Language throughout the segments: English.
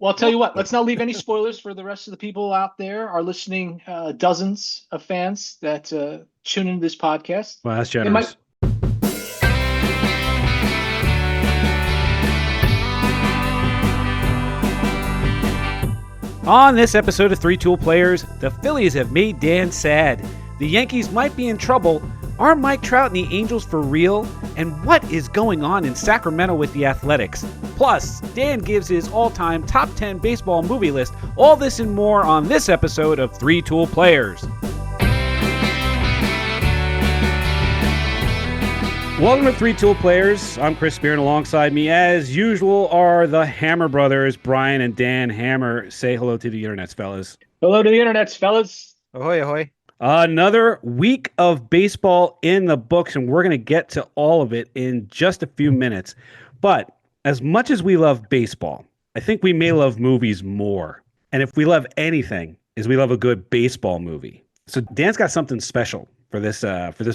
Well, I'll tell you what, let's not leave any spoilers for the rest of the people out there, our listening dozens of fans that tune into this podcast. Well, that's They might. generous. On this episode of Three Tool Players, the Phillies have made Dan sad. The Yankees might be in trouble. Are Mike Trout and the Angels for real? And what is going on in Sacramento with the Athletics? Plus, Dan gives his all-time top 10 baseball movie list. All this and more on this episode of Three Tool Players. Welcome to Three Tool Players. I'm Chris Spear, and alongside me, as usual, are the Hammer brothers, Brian and Dan Hammer. Say hello to the internets, fellas. Hello to the internets, fellas. Ahoy, ahoy. Another week of baseball in the books, and we're going to get to all of it in just a few minutes. But as much as we love baseball, I think we may love movies more. And if we love anything, is we love a good baseball movie. So Dan's got something special for this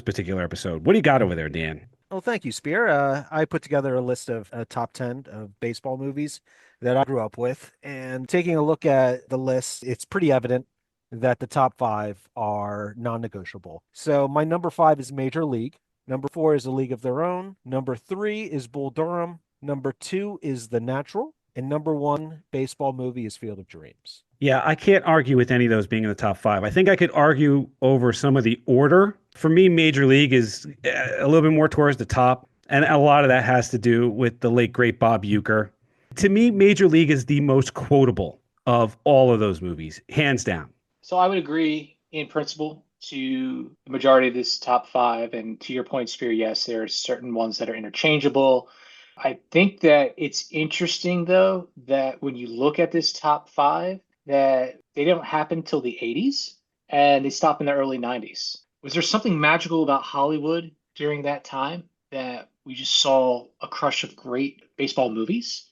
particular episode. What do you got over there, Dan? Well, thank you, Spear. I put together a list of top 10 of baseball movies that I grew up with. And taking a look at the list, it's pretty evident that the top 5 are non-negotiable. So my number 5 is Major League. Number 4 is A League of Their Own. Number 3 is Bull Durham. Number 2 is The Natural. And number 1 baseball movie is Field of Dreams. Yeah, I can't argue with any of those being in the top 5. I think I could argue over some of the order. For me, Major League is a little bit more towards the top, and a lot of that has to do with the late, great Bob Uecker. To me, Major League is the most quotable of all of those movies, hands down. So I would agree in principle to the majority of this top 5. And to your point, Spear, yes, there are certain ones that are interchangeable. I think that it's interesting, though, that when you look at this top 5, that they don't happen till the 80s and they stop in the early 90s. Was there something magical about Hollywood during that time that we just saw a crush of great baseball movies?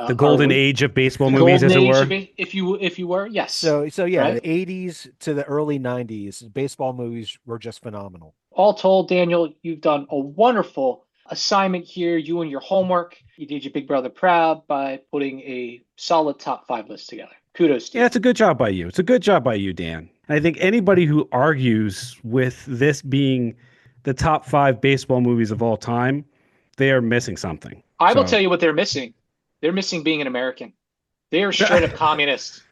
The golden age of baseball the movies, as it golden were. age if you were, yes. So yeah, Right? the 80s to the early 90s, baseball movies were just phenomenal. All told, Daniel, you've done a wonderful assignment here. You and your homework. You did your big brother proud by putting a solid top 5 list together. Kudos to you. Yeah, it's a good job by you. It's a good job by you, Dan. I think anybody who argues with this being the top 5 baseball movies of all time, they are missing something. I will tell you what they're missing. They're missing being an American. They are straight up communist.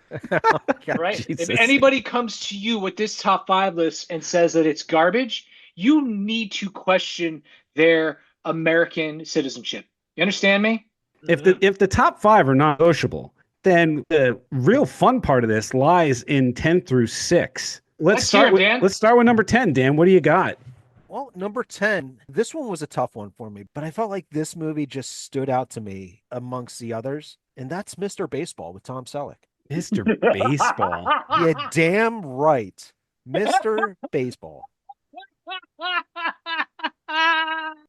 Right? Jesus. If anybody comes to you with this top 5 list and says that it's garbage, you need to question their American citizenship. You understand me? If the top 5 are not negotiable, then the real fun part of this lies in 10 through 6. Let's start with number 10, Dan. What do you got? Well, number 10, this one was a tough one for me, but I felt like this movie just stood out to me amongst the others, and that's Mr. Baseball with Tom Selleck. Mr. Baseball. Yeah, damn right. Mr. Baseball.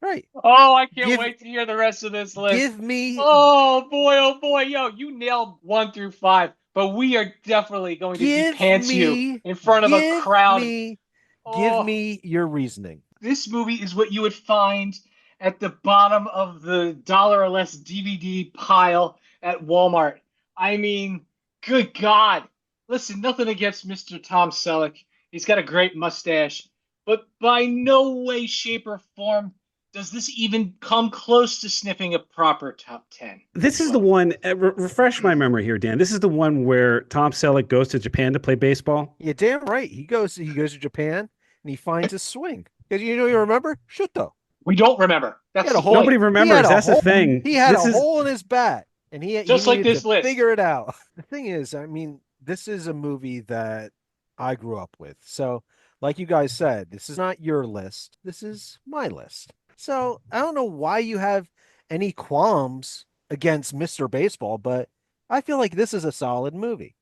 Right. Oh, I can't wait to hear the rest of this list. Give me. Oh boy. Yo, you nailed 1 through 5, but we are definitely going to pants you in front of a crowd. Give me your reasoning. This movie is what you would find at the bottom of the $1 or less DVD pile at Walmart. I mean, good God. Listen, nothing against Mr. Tom Selleck. He's got a great mustache, but by no way, shape, or form does this even come close to sniffing a proper top 10. This is the one, refresh my memory here, Dan. This is the one where Tom Selleck goes to Japan to play baseball. Yeah, damn right. He goes to Japan and he finds his swing. Because you remember? Shuto. We don't remember. That's nobody remembers. That's the thing. He had a hole in his bat, and he just like this to list. Figure it out. The thing is, I mean, this is a movie that I grew up with. So, like you guys said, this is not your list. This is my list. So I don't know why you have any qualms against Mr. Baseball, but I feel like this is a solid movie.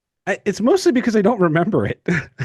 It's mostly because I don't remember it.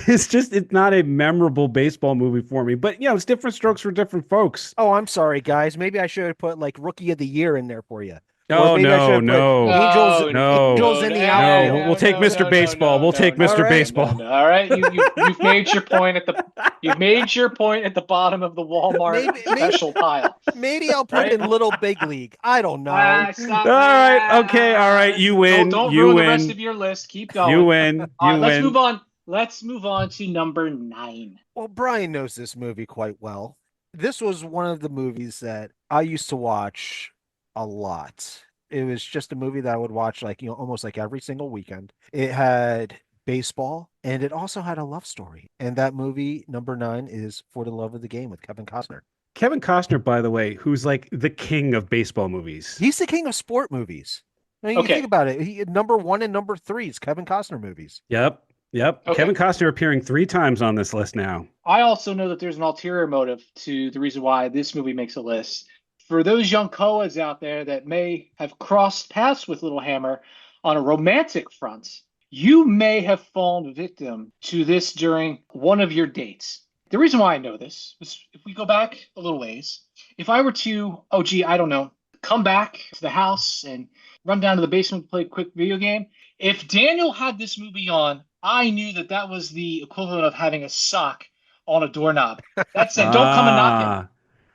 It's not a memorable baseball movie for me. But, it's different strokes for different folks. Oh, I'm sorry, guys. Maybe I should have put like Rookie of the Year in there for you. Or Oh maybe I no, should have put no, Angels No, no, Angels no, in the no. no, outfield. We'll no, take no, Mr. no, no, Baseball. no, We'll no, take no, All Mr. right. no, Baseball. no. All right, you've made your point at the you've made your point at the bottom of the Walmart Maybe special pile, maybe I'll put right? in Little Big League. I don't know. All Stop. right, okay, all right. You win. Don't You ruin the rest win. of your list. Keep You going. win. All You right, let's move win. on. Let's move on to number 9. Well, Brian knows this movie quite well. This was one of the movies that I used to watch a lot. It was just a movie that I would watch like, almost like every single weekend. It had baseball and it also had a love story. And that movie, number 9, is For the Love of the Game with Kevin Costner. Kevin Costner, by the way, who's like the king of baseball movies. He's the king of sport movies. I mean, you think Okay. about it. Number 1 and number 3 is Kevin Costner movies. Yep. Yep. Okay. Kevin Costner appearing 3 times on this list now. I also know that there's an ulterior motive to the reason why this movie makes a list. For those young Koas out there that may have crossed paths with Littlehammer on a romantic front, you may have fallen victim to this during one of your dates. The reason why I know this is if we go back a little ways, if I were to, oh gee, I don't know, come back to the house and run down to the basement to play a quick video game, if Daniel had this movie on, I knew that that was the equivalent of having a sock on a doorknob. That said, don't come a knocking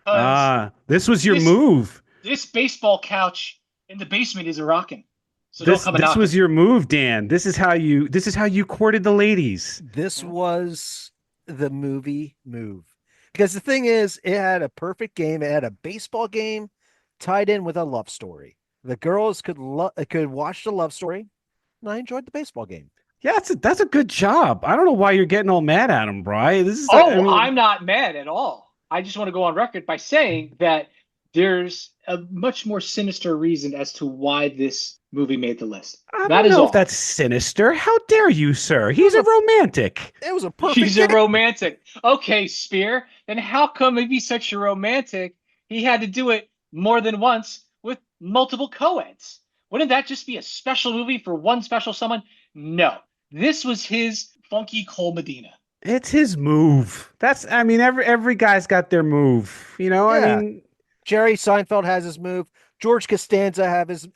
Ah, because this was your this move. this baseball couch in the basement is a rocking. So don't This come a this knocking. was your move, Dan. This is how you courted the ladies. This was the movie move. Because the thing is, it had a perfect game. It had a baseball game tied in with a love story. The girls could watch the love story, and I enjoyed the baseball game. Yeah, that's a good job. I don't know why you're getting all mad at him, Bri. This is, I Oh, mean, I'm not mad at all. I just want to go on record by saying that there's a much more sinister reason as to why this movie made the list. I That don't is know if all. that's sinister. How dare you, sir? It He's was a a romantic. it was a perfect He's a game. romantic. Okay, Spear. Then how come if he's such a romantic, he had to do it more than once with multiple co-eds? Wouldn't that just be a special movie for one special someone? No. This was his funky Cole Medina. It's his move. I mean, every guy's got their move. I Yeah. mean, Jerry Seinfeld has his move. George Costanza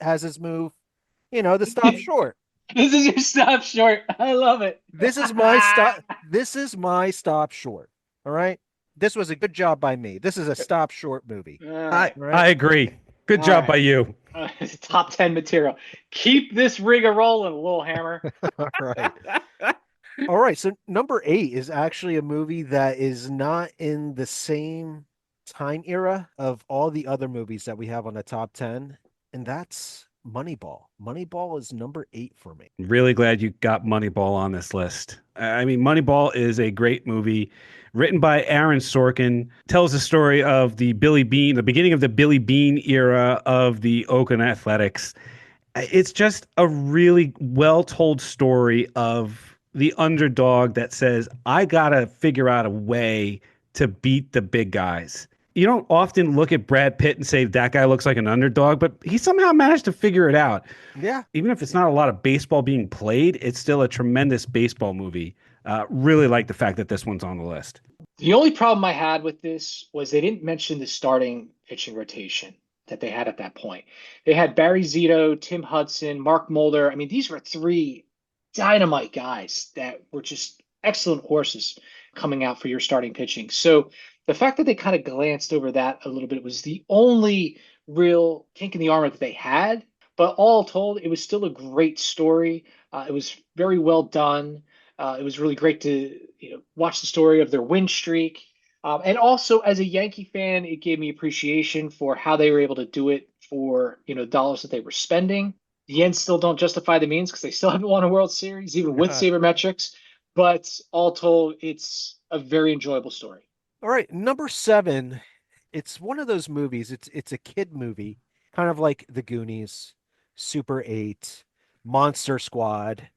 has his move. The stop short. This is your stop short. I love it. This is my stop. This is my stop short. All right. This was a good job by me. This is a stop short movie. All right. I agree. Good All job right. by you. Top 10 material. Keep this rig a rolling, Littlehammer. All right. All right. So number 8 is actually a movie that is not in the same time era of all the other movies that we have on the top 10, and that's Moneyball. Moneyball is number 8 for me. Really glad you got Moneyball on this list. I mean, Moneyball is a great movie written by Aaron Sorkin, tells the story of the beginning of the Billy Bean era of the Oakland Athletics. It's just a really well-told story of the underdog that says, I got to figure out a way to beat the big guys. You don't often look at Brad Pitt and say that guy looks like an underdog, but he somehow managed to figure it out. Yeah. Even if it's not a lot of baseball being played, it's still a tremendous baseball movie. Really like the fact that this one's on the list. The only problem I had with this was they didn't mention the starting pitching rotation that they had at that point. They had Barry Zito, Tim Hudson, Mark Mulder. I mean, these were 3 dynamite guys that were just excellent horses coming out for your starting pitching. So the fact that they kind of glanced over that a little bit was the only real kink in the armor that they had. But all told, it was still a great story. It was very well done. It was really great to watch the story of their win streak. And also, as a Yankee fan, it gave me appreciation for how they were able to do it for dollars that they were spending. The ends still don't justify the means because they still haven't won a World Series, even with sabermetrics. But all told, it's a very enjoyable story. All right, number 7. It's one of those movies. It's a kid movie, kind of like The Goonies, Super 8, Monster Squad,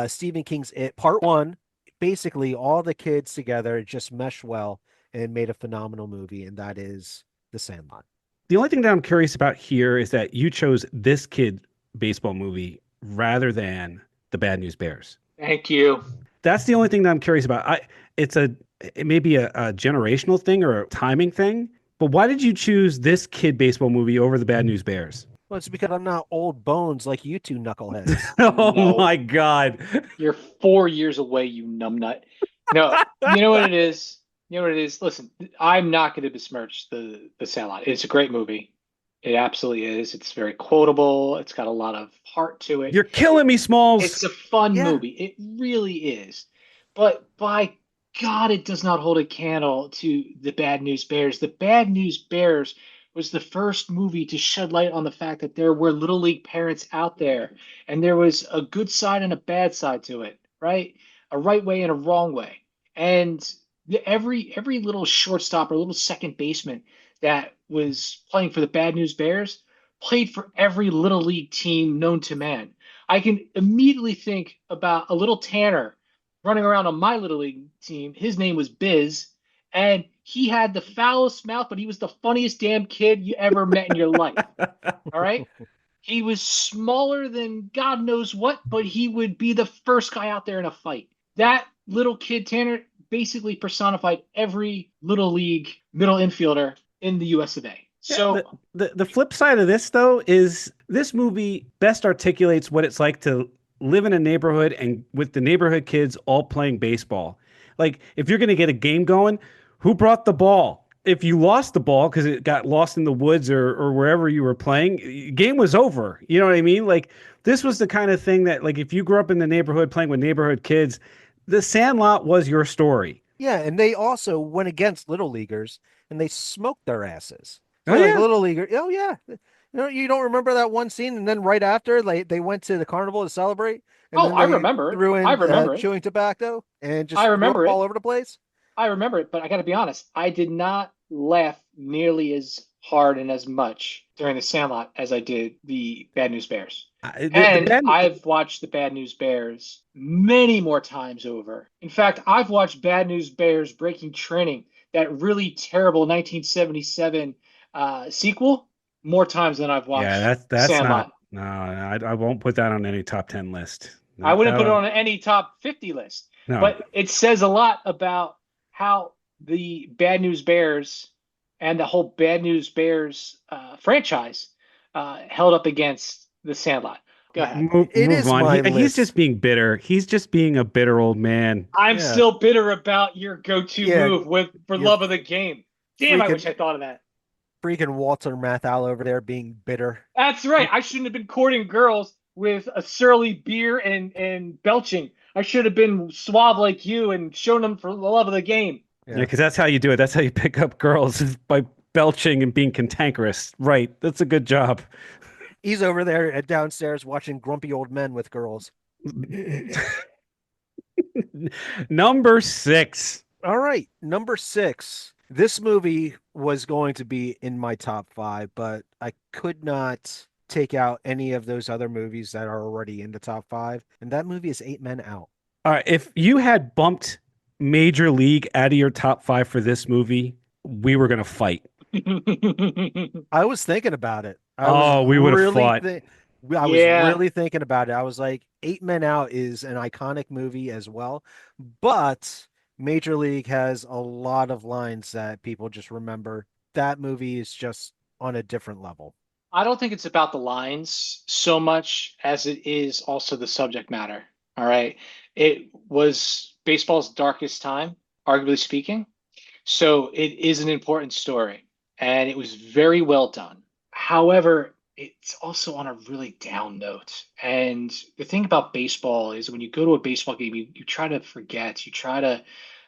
Stephen King's It, Part 1. Basically, all the kids together just mesh well and made a phenomenal movie, and that is The Sandlot. The only thing that I'm curious about here is that you chose this kid baseball movie rather than The Bad News Bears. Thank you. That's the only thing that I'm curious about. It may be a generational thing or a timing thing, but why did you choose this kid baseball movie over The Bad News Bears? Well, it's because I'm not old bones like you two knuckleheads. Oh No, my God. you're 4 years away, you numbnut. No, you know what it is. You know what it is. Listen, I'm not going to besmirch the Sandlot. It's a great movie. It absolutely is. It's very quotable. It's got a lot of heart to it. You're killing me, Smalls. It's a fun Yeah. movie. It really is. But by God, it does not hold a candle to The Bad News Bears. The Bad News Bears was the first movie to shed light on the fact that there were little league parents out there, and there was a good side and a bad side to it, right? A right way and a wrong way. And every little shortstop or little second baseman that was playing for the Bad News Bears played for every little league team known to man. I can immediately think about a little Tanner running around on my little league team. His name was Biz, and he had the foulest mouth, but he was the funniest damn kid you ever met in your life. All right. He was smaller than God knows what, but he would be the first guy out there in a fight. That little kid, Tanner, basically personified every little league middle infielder in the US of A. Yeah, the, So the flip side of this though is this movie best articulates what it's like to live in a neighborhood and with the neighborhood kids all playing baseball. Like if you're going to get a game going, who brought the ball? If you lost the ball because it got lost in the woods or wherever you were playing, game was over. You know what I mean? Like this was the kind of thing that like if you grew up in the neighborhood playing with neighborhood kids, The Sandlot was your story. Yeah, and they also went against little leaguers and they smoked their asses. Oh So like yeah. little leaguer, oh yeah. You don't remember that one scene, and then right after, like they went to the carnival to celebrate, and oh, then I they remember it. threw I in remember it. chewing tobacco and I just threw up remember all it. over the place. I remember it, but I got to be honest, I did not laugh nearly as hard and as much during the Sandlot as I did the Bad News Bears. The And bad. I've watched the Bad News Bears many more times over. In fact, I've watched Bad News Bears Breaking Training, that really terrible 1977 sequel, more times than I've Yeah, watched that's not. Sandlot. No, I won't put that on any top 10 list. I Not wouldn't that put it on. on any top 50 list, No. but it says a lot about how the Bad News Bears and the whole Bad News Bears franchise held up against the Sandlot. Go ahead. It Move is on. my He's list. just being bitter. He's just being a bitter old man. I'm Yeah, still bitter about your go-to yeah. move with for You're love of the game. Damn, I wish freaking I thought of that. freaking Walter Matthau over there being bitter. That's right. I shouldn't have been courting girls with a surly beer and belching. I should have been suave like you and shown them for the love of the game. Yeah, Yeah. because that's how you do it. That's how you pick up girls is by belching and being cantankerous. Right. That's a good job. He's over there at downstairs watching grumpy old men with girls. Number six. All right, number six. This movie was going to be in my top five, but I could not take out any of those other movies that are already in the top five. And that movie is Eight Men Out. All right. If you had bumped Major League out of your top five for this movie, we were going to fight. I was thinking about it. Oh, we would have fought. I was Yeah, really thinking about it. I was like, Eight Men Out is an iconic movie as well, but Major League has a lot of lines that people just remember. That movie is just on a different level. I don't think it's about the lines so much as it is also the subject matter. All right. It was baseball's darkest time, arguably speaking. So it is an important story and it was very well done. However, it's also on a really down note. And the thing about baseball is when you go to a baseball game, you try to forget, you try to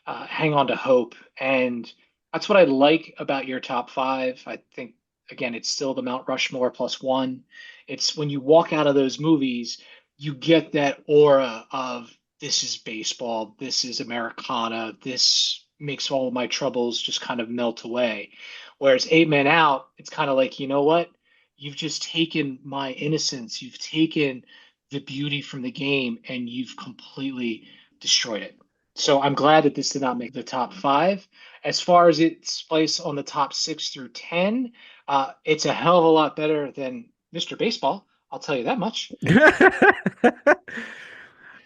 hang on to hope. And that's what I like about your top five. I think, again, it's still the Mount Rushmore plus one. It's when you walk out of those movies, you get that aura of this is baseball, this is Americana, this makes all of my troubles just kind of melt away. Whereas Eight Men Out, it's kind of like, you know what? You've just taken my innocence, you've taken the beauty from the game, and you've completely destroyed it. So I'm glad that this did not make the top five. As far as its place on the top 6 through 10, it's a hell of a lot better than Mr. Baseball. I'll tell you that much.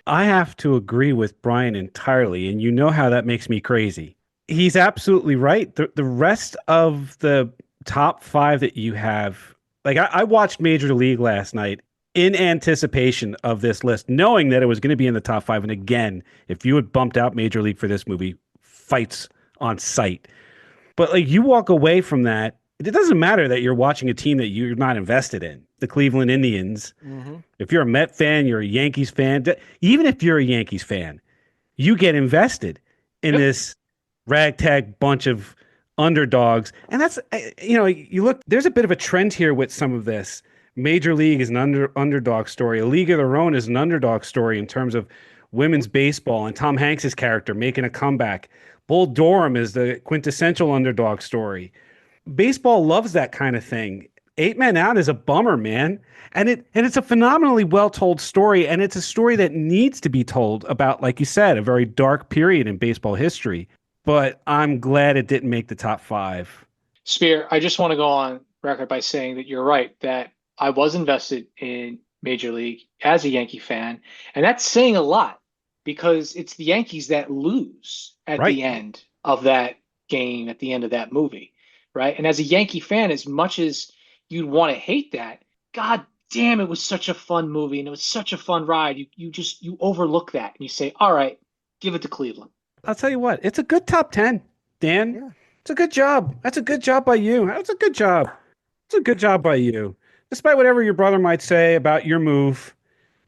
I have to agree with Brian entirely, and you know how that makes me crazy. He's absolutely right. The rest of the top five that you have Like I watched Major League last night in anticipation of this list, knowing that it was going to be in the top five. And again, if you had bumped out Major League for this movie, fights on sight. But like you walk away from that, it doesn't matter that you're watching a team that you're not invested in. The Cleveland Indians. Mm-hmm. If you're a Met fan, you're a Yankees fan. Even if you're a Yankees fan, you get invested in Yep. this ragtag bunch of underdogs. And that's, you look, there's a bit of a trend here with some of this. Major League is an underdog story. A League of Their Own is an underdog story in terms of women's baseball and Tom Hanks's character making a comeback. Bull Durham is the quintessential underdog story. Baseball loves that kind of thing. Eight Men Out is a bummer, man. And it's a phenomenally well told story, and it's a story that needs to be told about, like you said, a very dark period in baseball history. But I'm glad it didn't make the top five. Spear, I just want to go on record by saying that you're right, that I was invested in Major League as a Yankee fan. And that's saying a lot because it's the Yankees that lose at Right. the end of that game, at the end of that movie. Right. And as a Yankee fan, as much as you'd want to hate that, God damn, it was such a fun movie and it was such a fun ride. You overlook that and you say, all right, give it to Cleveland. I'll tell you what, it's a good top 10, Dan. Yeah. It's a good job. That's a good job by you. That's a good job. It's a good job by you. Despite whatever your brother might say about your move,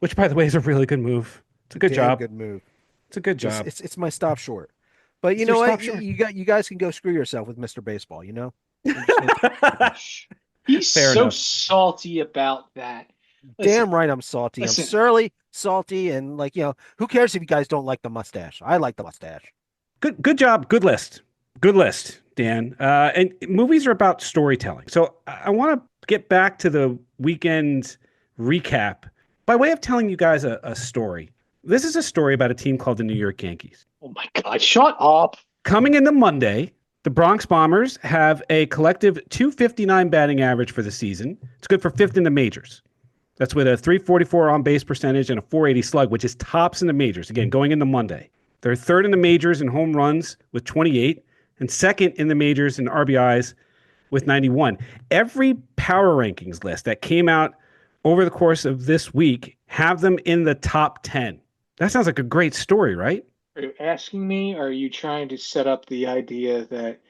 which, by the way, is a really good move. It's a good Damn job. good move. It's a good job. It's my stop short. But you It's know your what? stop short. You guys can go screw yourself with Mr. Baseball, you know? He's Fair so enough. salty about that. Damn right I'm salty. Listen. I'm surly, salty, and who cares if you guys don't like the mustache? I like the mustache. Good job. Good list. Good list, Dan. And movies are about storytelling. So I want to get back to the weekend recap by way of telling you guys a story. This is a story about a team called the New York Yankees. Oh my God, shut up. Coming into Monday, the Bronx Bombers have a collective 259 batting average for the season. It's good for fifth in the majors. That's with a 344 on base percentage and a 480 slug, which is tops in the majors. Again, going into Monday. They're third in the majors in home runs with 28 and second in the majors in RBIs with 91. Every power rankings list that came out over the course of this week have them in the top 10. That sounds like a great story, right? Are you asking me? Or are you trying to set up the idea that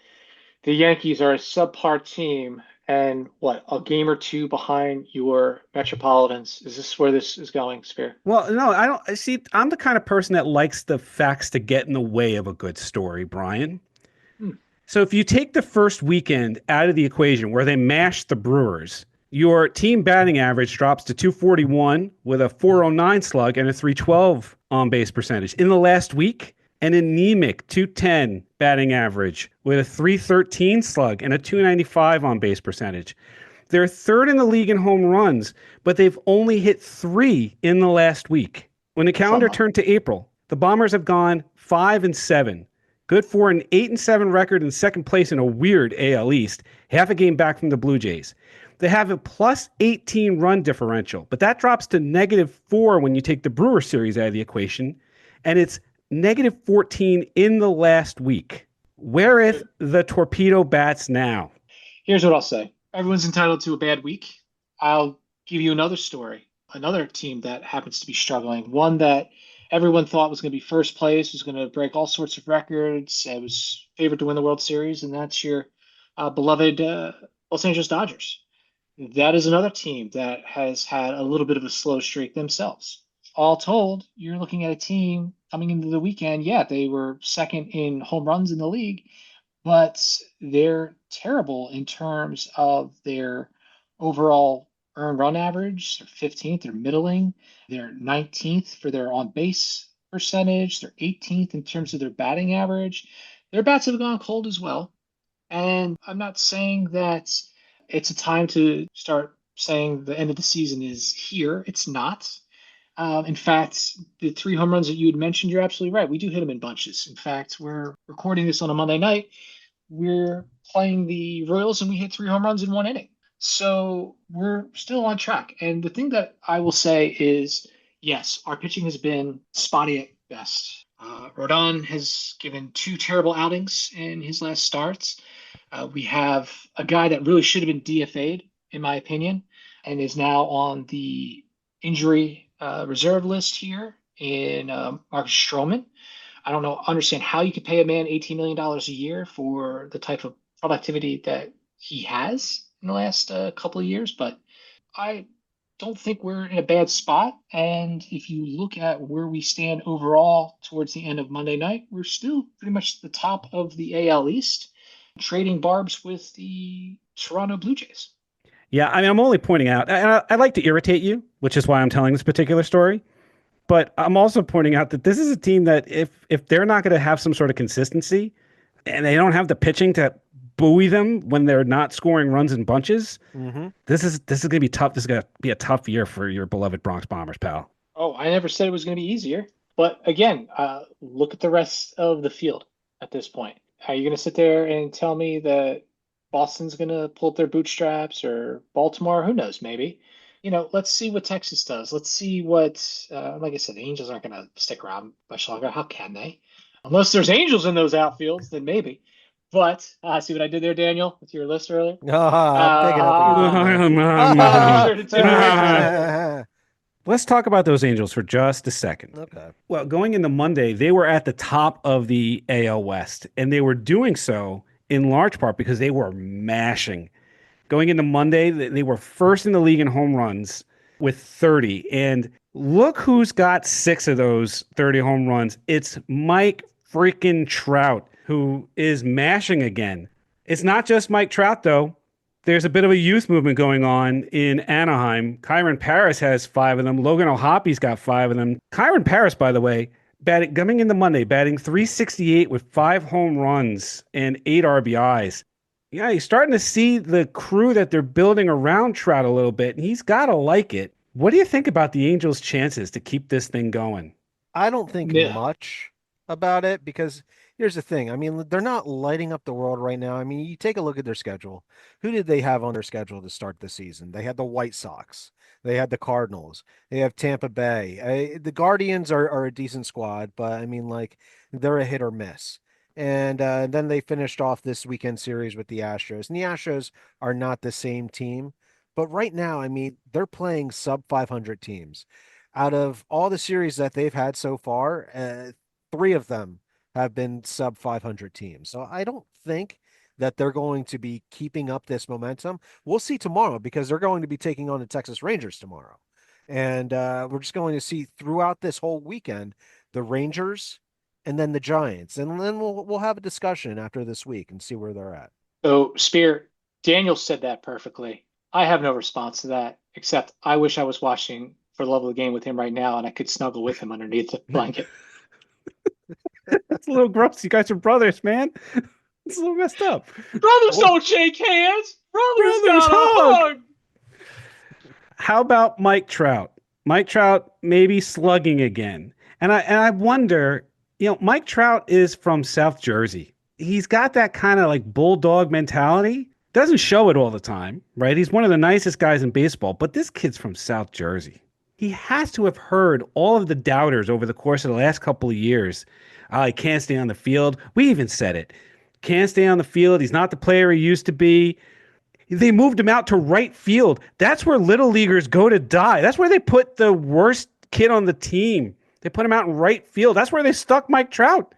the Yankees are a subpar team and what, a game or two behind your Metropolitans? Is this where this is going, Spear? Well, no, I don't see. I'm the kind of person that likes the facts to get in the way of a good story, Brian. Hmm. So if you take the first weekend out of the equation where they mashed the Brewers, your team batting average drops to 241 with a 409 slug and a 312 on base percentage. In the last week, an anemic 210 batting average with a 313 slug and a 295 on base percentage. They're third in the league in home runs, but they've only hit 3 in the last week. When the calendar turned to April, the Bombers have gone 5-7. Good for an 8-7 record in second place in a weird AL East, half a game back from the Blue Jays. They have a plus 18 run differential, but that drops to -4 when you take the Brewer series out of the equation, and it's -14 in the last week. Whereth the torpedo bats now? Here's what I'll say. Everyone's entitled to a bad week. I'll give you another story, another team that happens to be struggling, one that everyone thought was going to be first place, was going to break all sorts of records, it was favored to win the World Series, and that's your beloved Los Angeles Dodgers. That is another team that has had a little bit of a slow streak themselves. All told, you're looking at a team coming into the weekend. Yeah, they were second in home runs in the league, but they're terrible in terms of their overall earned run average. They're 15th, they're middling. They're 19th for their on base percentage. They're 18th in terms of their batting average. Their bats have gone cold as well. And I'm not saying that it's a time to start saying the end of the season is here. It's not. In fact, the 3 home runs that you had mentioned, you're absolutely right. We do hit them in bunches. In fact, we're recording this on a Monday night. We're playing the Royals and we hit 3 home runs in 1 inning. So we're still on track. And the thing that I will say is, yes, our pitching has been spotty at best. Rodon has given 2 terrible outings in his last starts. We have a guy that really should have been DFA'd in my opinion, and is now on the injury reserve list here in Marcus Stroman. I don't know, understand how you could pay a man $18 million a year for the type of productivity that he has in the last couple of years, but I don't think we're in a bad spot. And if you look at where we stand overall towards the end of Monday night, we're still pretty much the top of the AL East, trading barbs with the Toronto Blue Jays. Yeah, I mean, I'm only pointing out, and I like to irritate you, which is why I'm telling this particular story. But I'm also pointing out that this is a team that if they're not going to have some sort of consistency and they don't have the pitching to buoy them when they're not scoring runs in bunches, this is going to be tough. This is going to be a tough year for your beloved Bronx Bombers, pal. Oh, I never said it was going to be easier. But again, look at the rest of the field at this point. Are you going to sit there and tell me that Boston's going to pull up their bootstraps or Baltimore? Who knows? Maybe. Let's see what Texas does. Let's see what, like I said, the Angels aren't going to stick around much longer. How can they? Unless there's Angels in those outfields, then maybe. But see what I did there, Daniel, with your list earlier? I'm picking up Let's talk about those Angels for just a second. Okay. Well, going into Monday, they were at the top of the AL West, and they were doing so in large part because they were mashing. Going into Monday, they were first in the league in home runs with 30. And look who's got 6 of those 30 home runs. It's Mike freaking Trout, who is mashing again. It's not just Mike Trout, though. There's a bit of a youth movement going on in Anaheim. Kyron Paris has 5 of them. Logan O'Hoppy's got 5 of them. Kyron Paris, by the way, coming into Monday, batting .368 with 5 home runs and 8 RBIs. Yeah, you're starting to see the crew that they're building around Trout a little bit, and he's got to like it. What do you think about the Angels' chances to keep this thing going? I don't think much about it because here's the thing. I mean, they're not lighting up the world right now. I mean, you take a look at their schedule. Who did they have on their schedule to start the season? They had the White Sox. They had the Cardinals. They have Tampa Bay. The Guardians are a decent squad, but I mean, like, they're a hit or miss. And then they finished off this weekend series with the Astros. And the Astros are not the same team. But right now, I mean, they're playing sub 500 teams. Out of all the series that they've had so far, 3 of them have been sub 500 teams. So I don't think that they're going to be keeping up this momentum. We'll see tomorrow because they're going to be taking on the Texas Rangers tomorrow. And we're just going to see throughout this whole weekend the Rangers and then the Giants. And then we'll have a discussion after this week and see where they're at. So, Spear, Daniel said that perfectly. I have no response to that, except I wish I was watching For the Love of the Game with him right now and I could snuggle with him underneath the blanket. That's a little gross. You guys are brothers, man. It's a little messed up. Brothers don't shake hands. Brothers got a hug. How about Mike Trout? Mike Trout maybe slugging again. And I wonder, Mike Trout is from South Jersey. He's got that kind of like bulldog mentality. Doesn't show it all the time, right? He's one of the nicest guys in baseball, but this kid's from South Jersey. He has to have heard all of the doubters over the course of the last couple of years. He can't stay on the field. We even said it. Can't stay on the field. He's not the player he used to be. They moved him out to right field. That's where little leaguers go to die. That's where they put the worst kid on the team. They put him out in right field. That's where they stuck Mike Trout.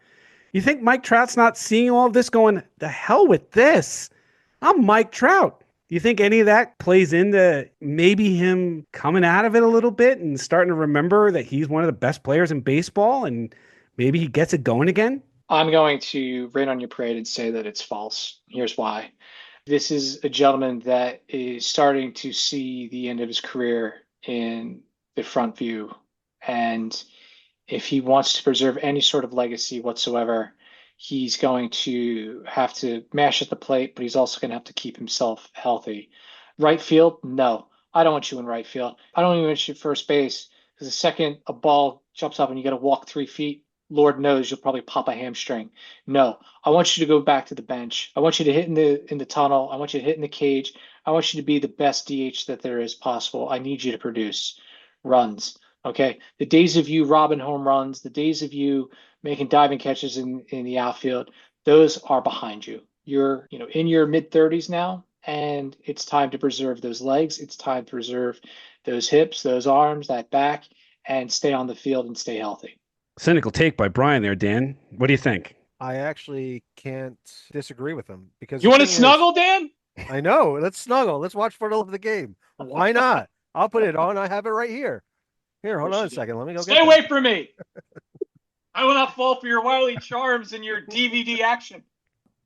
You think Mike Trout's not seeing all of this going, the hell with this? I'm Mike Trout. Do you think any of that plays into maybe him coming out of it a little bit and starting to remember that he's one of the best players in baseball and maybe he gets it going again? I'm going to rain on your parade and say that it's false. Here's why. This is a gentleman that is starting to see the end of his career in the front view. And if he wants to preserve any sort of legacy whatsoever, he's going to have to mash at the plate, but he's also going to have to keep himself healthy. Right field? No. I don't want you in right field. I don't even want you at first base because the second a ball jumps up and you got to walk 3 feet, Lord knows you'll probably pop a hamstring. No, I want you to go back to the bench. I want you to hit in the tunnel. I want you to hit in the cage. I want you to be the best DH that there is possible. I need you to produce runs. Okay. The days of you robbing home runs, the days of you making diving catches in the outfield, those are behind you. You're, in your mid 30s now. and it's time to preserve those legs. It's time to preserve those hips, those arms, that back, and stay on the field and stay healthy. Cynical take by Brian there, Dan. What do you think? I actually can't disagree with him because You the want to thing is, snuggle, Dan? I know, let's snuggle. Let's watch for the love of the game. Why not? I'll put it on. I have it right here. Here, hold on a second. Let me go Stay get away that. from me. I will not fall for your wily charms and your DVD action.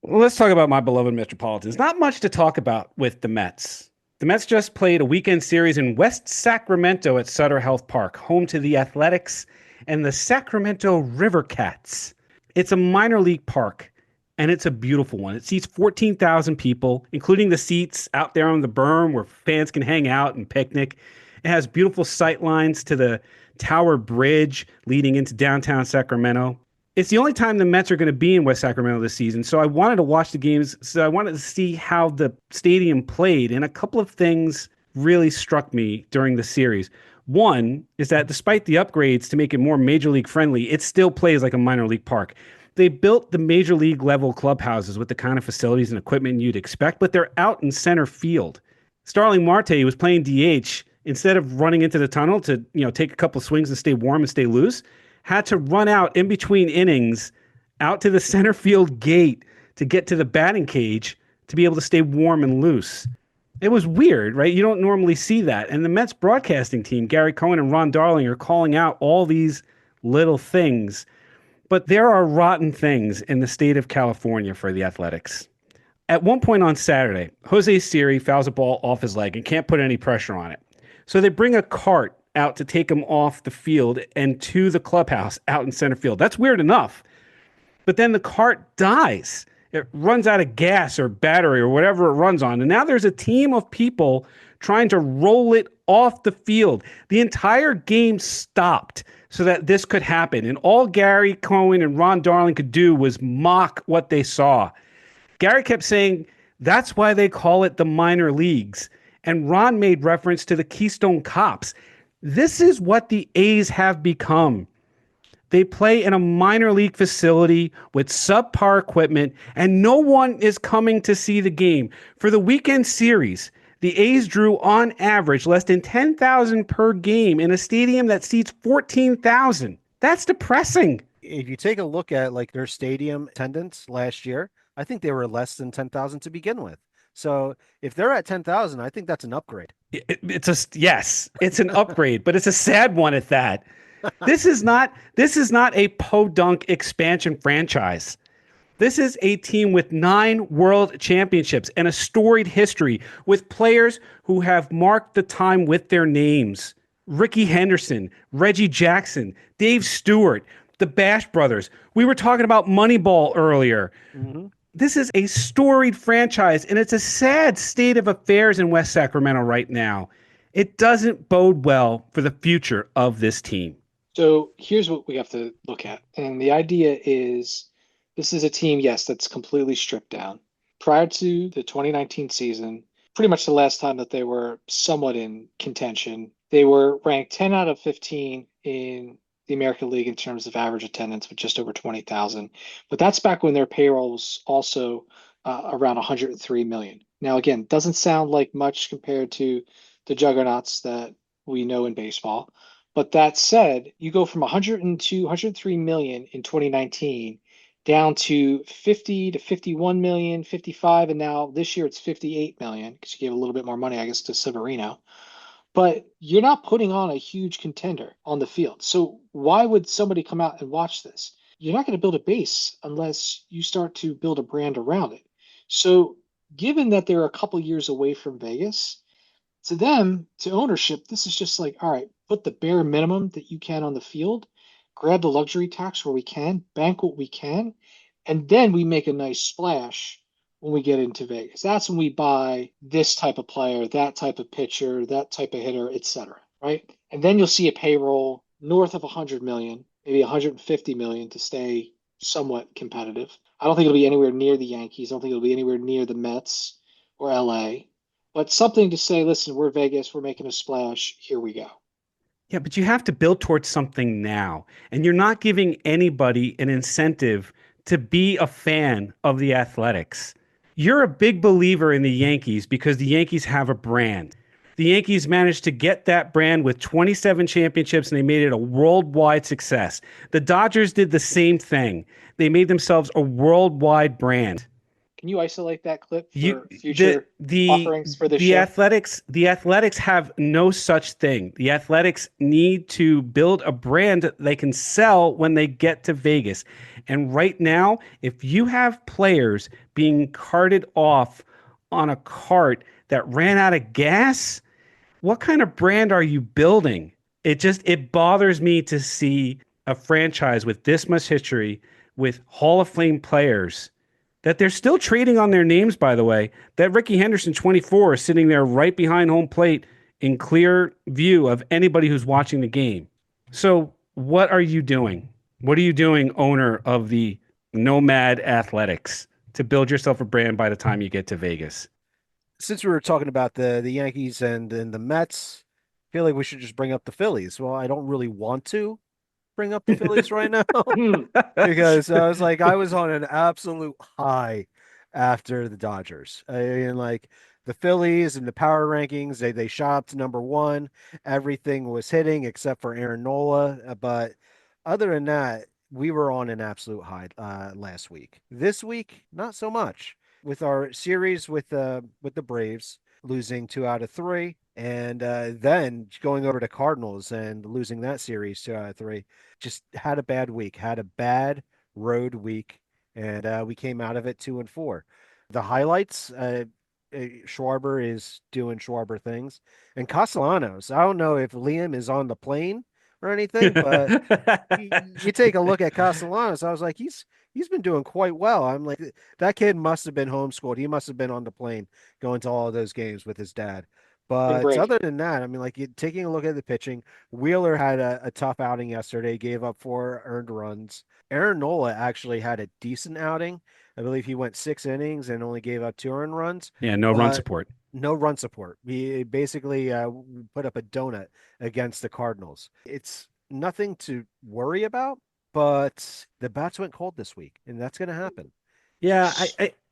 Well, let's talk about my beloved Metropolitans. Not much to talk about with the Mets. The Mets just played a weekend series in West Sacramento at Sutter Health Park, home to the Athletics and the Sacramento River Cats. It's a minor league park, and it's a beautiful one. It seats 14,000 people, including the seats out there on the berm where fans can hang out and picnic. It has beautiful sight lines to the Tower Bridge leading into downtown Sacramento. It's the only time the Mets are going to be in West Sacramento this season, so I wanted to watch the games. So I wanted to see how the stadium played, and a couple of things really struck me during the series. One is that despite the upgrades to make it more major league friendly, it still plays like a minor league park. They built the major league level clubhouses with the kind of facilities and equipment you'd expect, but they're out in center field. Starling Marte was playing DH instead of running into the tunnel to, take a couple of swings and stay warm and stay loose, had to run out in between innings out to the center field gate to get to the batting cage to be able to stay warm and loose. It was weird, right? You don't normally see that. And the Mets broadcasting team, Gary Cohen and Ron Darling, are calling out all these little things. But there are rotten things in the state of California for the Athletics. At one point on Saturday, Jose Siri fouls a ball off his leg and can't put any pressure on it. So they bring a cart out to take him off the field and to the clubhouse out in center field. That's weird enough. But then the cart dies. It runs out of gas or battery or whatever it runs on. And now there's a team of people trying to roll it off the field. The entire game stopped so that this could happen. And all Gary Cohen and Ron Darling could do was mock what they saw. Gary kept saying, that's why they call it the minor leagues. And Ron made reference to the Keystone Cops. This is what the A's have become. They play in a minor league facility with subpar equipment, and no one is coming to see the game. For the weekend series, the A's drew on average less than 10,000 per game in a stadium that seats 14,000. That's depressing. If you take a look at like their stadium attendance last year, I think they were less than 10,000 to begin with. So if they're at 10,000, I think that's an upgrade. It's an upgrade, but it's a sad one at that. This is not a podunk expansion franchise. This is a team with 9 world championships and a storied history with players who have marked the time with their names. Ricky Henderson, Reggie Jackson, Dave Stewart, the Bash Brothers. We were talking about Moneyball earlier. Mm-hmm. This is a storied franchise, and it's a sad state of affairs in West Sacramento right now. It doesn't bode well for the future of this team. So here's what we have to look at. And the idea is this is a team, yes, that's completely stripped down. Prior to the 2019 season, pretty much the last time that they were somewhat in contention, they were ranked 10 out of 15 in the American League in terms of average attendance with just over 20,000. But that's back when their payroll was also around 103 million. Now, again, doesn't sound like much compared to the juggernauts that we know in baseball. But that said, you go from 102, 103 million in 2019 down to 50 to 51 million, 55, and now this year it's 58 million because you gave a little bit more money, I guess, to Severino. But you're not putting on a huge contender on the field. So why would somebody come out and watch this? You're not going to build a base unless you start to build a brand around it. So given that they're a couple years away from Vegas, to them, to ownership, this is just like, all right, put the bare minimum that you can on the field, grab the luxury tax where we can, bank what we can, and then we make a nice splash when we get into Vegas. That's when we buy this type of player, that type of pitcher, that type of hitter, etc. Right? And then you'll see a payroll north of 100 million, maybe 150 million to stay somewhat competitive. I don't think it'll be anywhere near the Yankees. I don't think it'll be anywhere near the Mets or LA. But something to say, listen, we're Vegas, we're making a splash, here we go. Yeah, but you have to build towards something now. And you're not giving anybody an incentive to be a fan of the Athletics. You're a big believer in the Yankees because the Yankees have a brand. The Yankees managed to get that brand with 27 championships and they made it a worldwide success. The Dodgers did the same thing. They made themselves a worldwide brand. Can you isolate that clip You for future offerings for this show? the Athletics have no such thing. The Athletics need to build a brand that they can sell when they get to Vegas. And right now, if you have players being carted off on a cart that ran out of gas, what kind of brand are you building? It bothers me to see a franchise with this much history with Hall of Fame players that they're still trading on their names, by the way. That Ricky Henderson 24 is sitting there right behind home plate in clear view of anybody who's watching the game. So, what are you doing? What are you doing, owner of the Nomad Athletics, to build yourself a brand by the time you get to Vegas? Since we were talking about the Yankees and the Mets, I feel like we should just bring up the Phillies. Well, I don't really want to bring up the Phillies right now because I was on an absolute high after the Dodgers. I mean, like the Phillies and the power rankings, they shot up to number one. Everything was hitting except for Aaron Nola. But other than that, we were on an absolute high last week. This week, not so much. With our series with the Braves losing 2 out of 3, and then going over to Cardinals and losing that series 2 out of 3, just had a bad week, had a bad road week, and we came out of it 2-4. The highlights, Schwarber is doing Schwarber things, and Castellanos. I don't know if Liam is on the plane or anything, but you take a look at Castellanos. I was like, he's been doing quite well. I'm like, that kid must have been homeschooled. He must have been on the plane going to all of those games with his dad. Spring But break. other than that, I mean, like taking a look at the pitching, Wheeler had a tough outing yesterday, gave up 4 earned runs. Aaron Nola actually had a decent outing. I believe he went 6 innings and only gave up 2 earned runs, Yeah, no run but support. no run support. He basically put up a donut against the Cardinals. It's nothing to worry about, but the bats went cold this week, and that's going to happen. Yeah,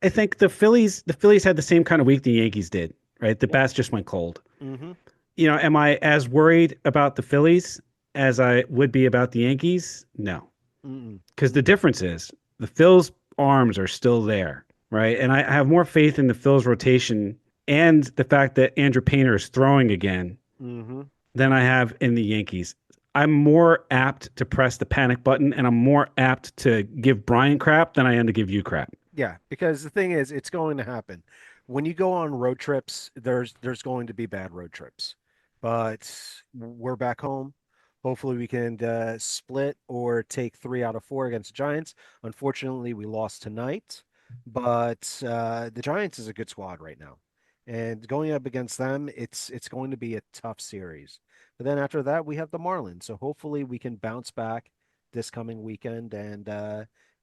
I think the Phillies had the same kind of week the Yankees did, right? The Yep. bats just went cold. Mm-hmm. Am I as worried about the Phillies as I would be about the Yankees? No, Mm-mm. because the Mm-mm. difference is the Phils' arms are still there, right? And I have more faith in the Phils' rotation and the fact that Andrew Painter is throwing again Mm-hmm. than I have in the Yankees. I'm more apt to press the panic button and I'm more apt to give Brian crap than I am to give you crap. Yeah, because the thing is, it's going to happen. When you go on road trips, there's going to be bad road trips. But we're back home. Hopefully, we can split or take 3 out of 4 against the Giants. Unfortunately, we lost tonight, but the Giants is a good squad right now, and going up against them, it's going to be a tough series. But then after that, we have the Marlins. So hopefully, we can bounce back this coming weekend and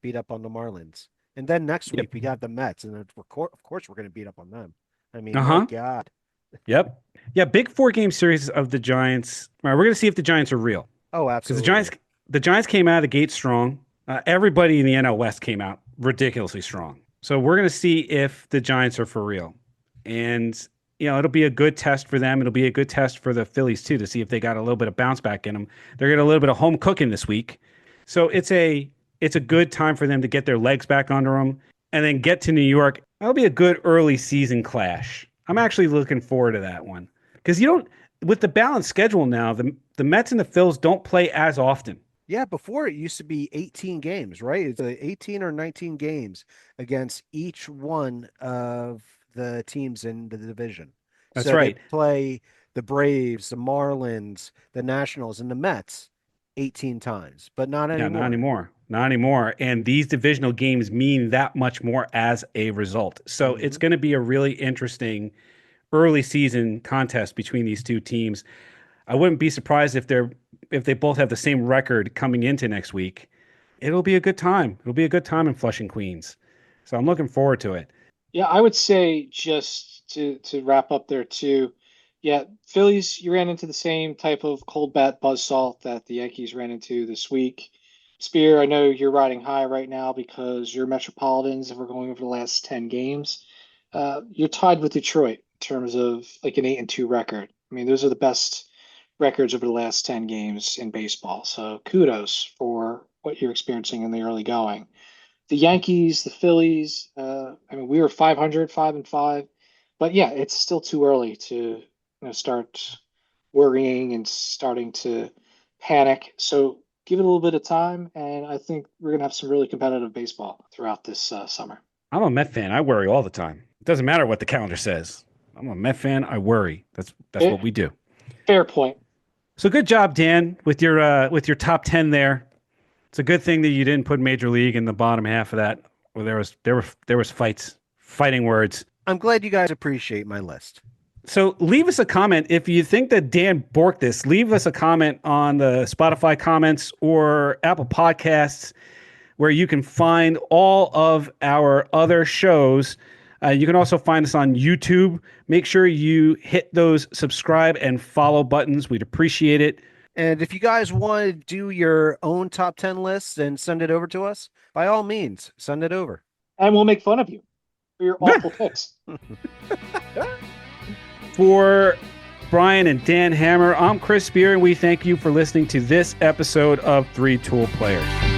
beat up on the Marlins. And then next Yep. week we got the Mets, and of course we're going to beat up on them. I mean, my Uh-huh. God. Yep. Yeah, big 4 game series of the Giants. All right, we're going to see if the Giants are real. Oh, Because absolutely. The Giants came out of the gate strong. Everybody in the NL West came out ridiculously strong. So we're going to see if the Giants are for real, and it'll be a good test for them. It'll be a good test for the Phillies too to see if they got a little bit of bounce back in them. They're getting a little bit of home cooking this week, so it's a good time for them to get their legs back under them and then get to New York. That'll be a good early season clash. I'm actually looking forward to that one because you don't with the balanced schedule now. The Mets and the Phils don't play as often. Yeah, before it used to be 18 games, right? It's 18 or 19 games against each one of the teams in the division. That's So they right. play the Braves, the Marlins, the Nationals, and the Mets 18 times, but not Yeah, not anymore. anymore. Not anymore. And these divisional games mean that much more as a result. So it's Hmm. going to be a really interesting early season contest between these two teams. I wouldn't be surprised if they both have the same record coming into next week. It'll be a good time. It'll be a good time in Flushing, Queens. So I'm looking forward to it. Yeah, I would say just to wrap up there too. Yeah, Phillies, you ran into the same type of cold bat buzzsaw that the Yankees ran into this week. Spear, I know you're riding high right now because your Metropolitans, if we're going over the last 10 games, you're tied with Detroit in terms of like an 8-2 record. I mean, those are the best records over the last 10 games in baseball. So kudos for what you're experiencing in the early going. The Yankees, the Phillies, I mean, we were 500, 5-5, but yeah, it's still too early to start worrying and starting to panic. So give it a little bit of time, and I think we're going to have some really competitive baseball throughout this summer. I'm a Met fan. I worry all the time. It doesn't matter what the calendar says. I'm a Met fan. I worry. That's what we do. Fair point. So good job, Dan, with your top 10 there. It's a good thing that you didn't put Major League in the bottom half of that, where there was fighting words. I'm glad you guys appreciate my list. So leave us a comment if you think that Dan borked this. Leave us a comment on the Spotify comments or Apple Podcasts, where you can find all of our other shows. You can also find us on YouTube. Make sure you hit those subscribe and follow buttons. We'd appreciate it. And if you guys want to do your own top 10 lists and send it over to us, by all means, send it over. And we'll make fun of you for your awful picks. For Brian and Dan Hammer, I'm Chris Spear, and we thank you for listening to this episode of Three Tool Players.